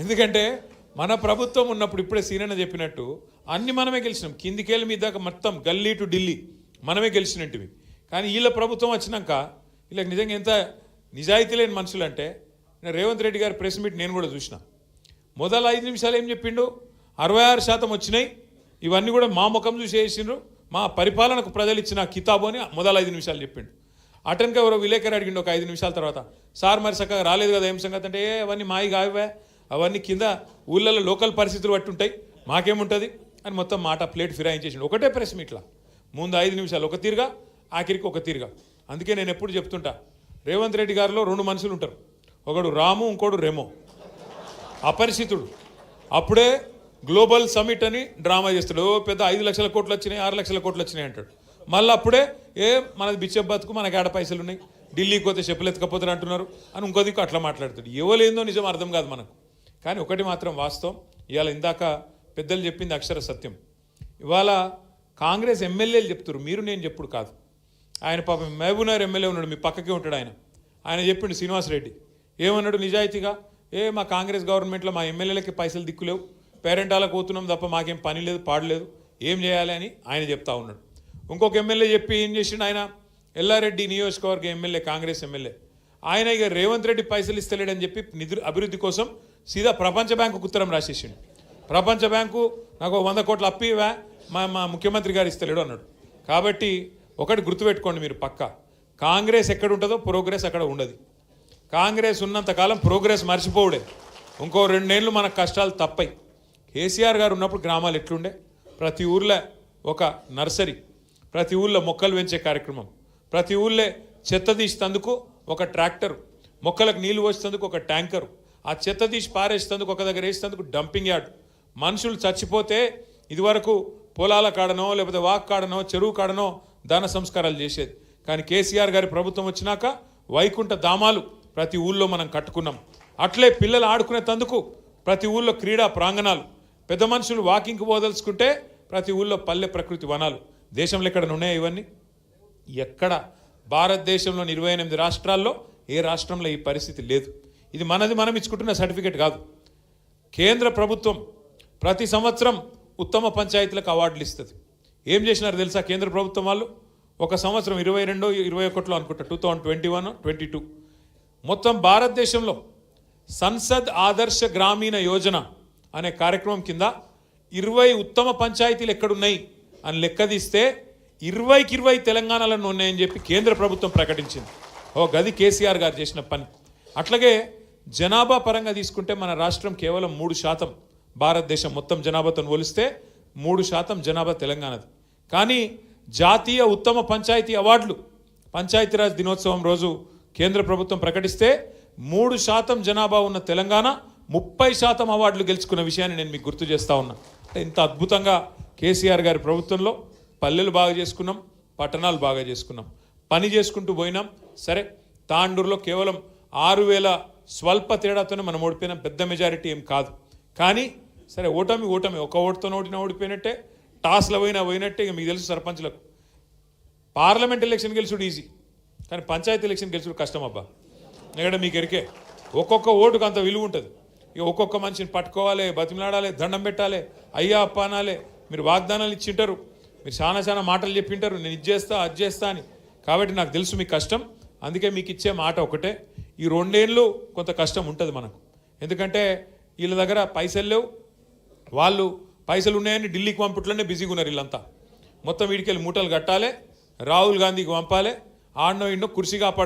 ఎందుకంటే మన ప్రభుత్వం ఉన్నప్పుడు ఇప్పుడే సీనన్న చెప్పినట్టు అన్ని మనమే గెలిచినాం, కిందికేళ్ళ మీద దాకా మొత్తం గల్లీ టు ఢిల్లీ మనమే గెలిచినట్టువి. కానీ వీళ్ళ ప్రభుత్వం వచ్చినాక వీళ్ళకి నిజంగా ఎంత నిజాయితీ లేని మనుషులు అంటే, రేవంత్ రెడ్డి గారి ప్రెస్ మీట్ నేను కూడా చూసిన. మొదల 5 నిమిషాలు ఏం చెప్పిండు, 66% వచ్చినాయి, ఇవన్నీ కూడా మా ముఖం చూసి వేసిండ్రు, మా పరిపాలనకు ప్రజలు ఇచ్చిన కితాబు అని మొదల 5 నిమిషాలు చెప్పిండు. అటెన్కి ఎవరో విలేకరు అడిగిండు ఒక 5 నిమిషాల తర్వాత, సార్ మరి చక్కగా రాలేదు కదా ఏం సంగతి అంటే, అవన్నీ మాయి కావే, అవన్నీ కింద ఊళ్ళల్లో లోకల్ పరిస్థితులు బట్టి ఉంటాయి, మాకేముంటుంది అని మొత్తం మాట ప్లేట్ ఫిరాయించేసిండు ఒకటే ప్రెస్ మీట్లా. ముందు 5 నిమిషాలు ఒక తీరుగా, ఆఖరికి ఒక తీరుగా. అందుకే నేను ఎప్పుడు చెప్తుంటా, రేవంత్ రెడ్డి గారిలో 2 మనుషులు ఉంటారు, ఒకడు రాము, ఇంకోడు రెమో, అపరిచితుడు. అప్పుడే గ్లోబల్ సమిట్ అని డ్రామా చేస్తాడు, పెద్ద 5 లక్షల కోట్లు వచ్చినాయి, 6 లక్షల కోట్లు వచ్చినాయి అంటాడు. మళ్ళీ అప్పుడే మనది బిచ్చం బతుకు, మనకి ఆడ పైసలు ఉన్నాయి, ఢిల్లీకి పోతే చెప్పులు ఎత్తుకపోతారు అంటున్నారు అని ఇంకో దిక్కు అట్లా మాట్లాడుతాడు. ఎవలేందో నిజం అర్థం కాదు మనకు. కానీ ఒకటి మాత్రం వాస్తవం, ఇవాళ ఇందాక పెద్దలు చెప్పింది అక్షర సత్యం. ఇవాళ కాంగ్రెస్ ఎమ్మెల్యేలు చెప్తారు, మీరు నేను చెప్పుడు కాదు. ఆయన పాపం మహబూబ్నగర్ ఎమ్మెల్యే ఉన్నాడు, మీ పక్కకే ఉంటాడు ఆయన చెప్పిండు శ్రీనివాసరెడ్డి ఏమన్నాడు నిజాయితీగా, మా కాంగ్రెస్ గవర్నమెంట్లో మా ఎమ్మెల్యేలకి పైసలు దిక్కులేవు, పేరెంటాలకు పోతున్నాం తప్ప మాకేం పని లేదు పాడలేదు, ఏం చేయాలి అని ఆయన చెప్తా ఉన్నాడు. ఇంకొక ఎమ్మెల్యే చెప్పి ఏం చేసిండు, ఆయన ఎల్లారెడ్డి నియోజకవర్గ ఎమ్మెల్యే, కాంగ్రెస్ ఎమ్మెల్యే, ఆయన ఇక రేవంత్ రెడ్డి పైసలు ఇస్తలేడని చెప్పి నిధుల అభివృద్ధి కోసం సీదా ప్రపంచ బ్యాంకుకు ఉత్తరం రాసేసిండు. ప్రపంచ బ్యాంకు నాకు 100 కోట్ల అప్పు ఇవా, మా ముఖ్యమంత్రి గారు ఇస్తలేడు అన్నాడు. కాబట్టి ఒకటి గుర్తుపెట్టుకోండి మీరు పక్కా, కాంగ్రెస్ ఎక్కడ ఉంటుందో ప్రోగ్రెస్ అక్కడ ఉండదు. కాంగ్రెస్ ఉన్నంతకాలం ప్రోగ్రెస్ మర్చిపోవుడే. ఇంకో 2 ఏళ్ళు మనకు కష్టాలు తప్పయి. కేసీఆర్ గారు ఉన్నప్పుడు గ్రామాలు ఎట్లుండే, ప్రతి ఊర్లో ఒక నర్సరీ, ప్రతి ఊళ్ళో మొక్కలు పెంచే కార్యక్రమం, ప్రతి ఊళ్ళో చెత్త తీసేందుకు ఒక ట్రాక్టర్, మొక్కలకు నీళ్లు పోసేందుకు ఒక ట్యాంకరు, ఆ చెత్త తీసి పారేసేందుకు ఒక దగ్గర వేసేందుకు డంపింగ్ యార్డ్. మనుషులు చచ్చిపోతే ఇదివరకు పొలాల కాడనో లేకపోతే వాక్ కాడనో చెరువు కాడనో దాన సంస్కారాలు చేసేది. కానీ కేసీఆర్ గారి ప్రభుత్వం వచ్చినాక వైకుంఠ ధామాలు ప్రతి ఊళ్ళో మనం కట్టుకున్నాం. అట్లే పిల్లలు ఆడుకునే తందుకు ప్రతి ఊళ్ళో క్రీడా ప్రాంగణాలు, పెద్ద మనుషులు వాకింగ్కి పోదలుచుకుంటే ప్రతి ఊళ్ళో పల్లె ప్రకృతి వనాలు. దేశంలో ఎక్కడ ఉన్నాయా ఇవన్నీ? ఎక్కడ? భారతదేశంలోని 28 రాష్ట్రాల్లో ఏ రాష్ట్రంలో ఈ పరిస్థితి లేదు. ఇది మనది మనం ఇచ్చుకుంటున్న సర్టిఫికేట్ కాదు. కేంద్ర ప్రభుత్వం ప్రతి సంవత్సరం ఉత్తమ పంచాయతీలకు అవార్డులు ఇస్తుంది. ఏం చేసినారు తెలుసా కేంద్ర ప్రభుత్వం వాళ్ళు? ఒక సంవత్సరం 22, 21 అనుకుంటా, 2021, 22 మొత్తం భారతదేశంలో సంసద్ ఆదర్శ గ్రామీణ యోజన అనే కార్యక్రమం కింద 20 ఉత్తమ పంచాయతీలు ఎక్కడున్నాయి అని లెక్కదీస్తే 20కి 20 తెలంగాణలో ఉన్నాయని చెప్పి కేంద్ర ప్రభుత్వం ప్రకటించింది. గది కేసీఆర్ గారు చేసిన పని. అట్లాగే జనాభా పరంగా తీసుకుంటే మన రాష్ట్రం కేవలం 3%, భారతదేశం మొత్తం జనాభాతో పోలిస్తే 3% జనాభా తెలంగాణది. కానీ జాతీయ ఉత్తమ పంచాయతీ అవార్డులు పంచాయతీరాజ్ దినోత్సవం రోజు కేంద్ర ప్రభుత్వం ప్రకటిస్తే 3% జనాభా ఉన్న తెలంగాణ 30% అవార్డులు గెలుచుకున్న విషయాన్ని నేను మీకు గుర్తు చేస్తూ ఉన్నా. ఇంత అద్భుతంగా కేసీఆర్ గారి ప్రభుత్వంలో పల్లెలు బాగా చేసుకున్నాం, పట్టణాలు బాగా చేసుకున్నాం, పని చేసుకుంటూ పోయినాం. సరే, తాండూరులో కేవలం 6,000 స్వల్ప తేడాతోనే మనం ఓడిపోయినాం, పెద్ద మెజారిటీ ఏం కాదు. కానీ సరే, ఓటమి ఒక ఓటుతో ఓడిపోయినట్టే, టాస్లో పోయినట్టే. ఇక మీకు తెలుసు సర్పంచ్లకు పార్లమెంట్ ఎలక్షన్ గెలుచుడు ఈజీ, కానీ పంచాయతీ ఎలక్షన్ గెలుచుడు కష్టం అబ్బా. ఎందుకంటే మీకు ఎరికే ఒక్కొక్క ఓటుకు అంత విలువ ఉంటుంది. ఇక ఒక్కొక్క మనిషిని పట్టుకోవాలి, బతిమలాడాలి, దండం పెట్టాలి, అయ్యా అప్ప అనాలి. మీరు వాగ్దానాలు ఇచ్చింటారు, మీరు చాలా మాటలు చెప్పింటారు, నేను ఇది చేస్తా అది చేస్తా అని. కాబట్టి నాకు తెలుసు మీకు కష్టం. అందుకే మీకు ఇచ్చే మాట ఒకటే, ఈ 2 ఏళ్ళు కొంత కష్టం ఉంటుంది మనకు. ఎందుకంటే వీళ్ళ దగ్గర పైసలు లేవు, వాళ్ళు పైసలు ఉన్నాయని ఢిల్లీకి పంపుట్లోనే బిజీగా ఉన్నారు వీళ్ళంతా. మొత్తం వీడికెళ్ళి మూటలు కట్టాలి, రాహుల్ గాంధీకి పంపాలి, ఆడనో ఇండో కుర్చీ కాపాడు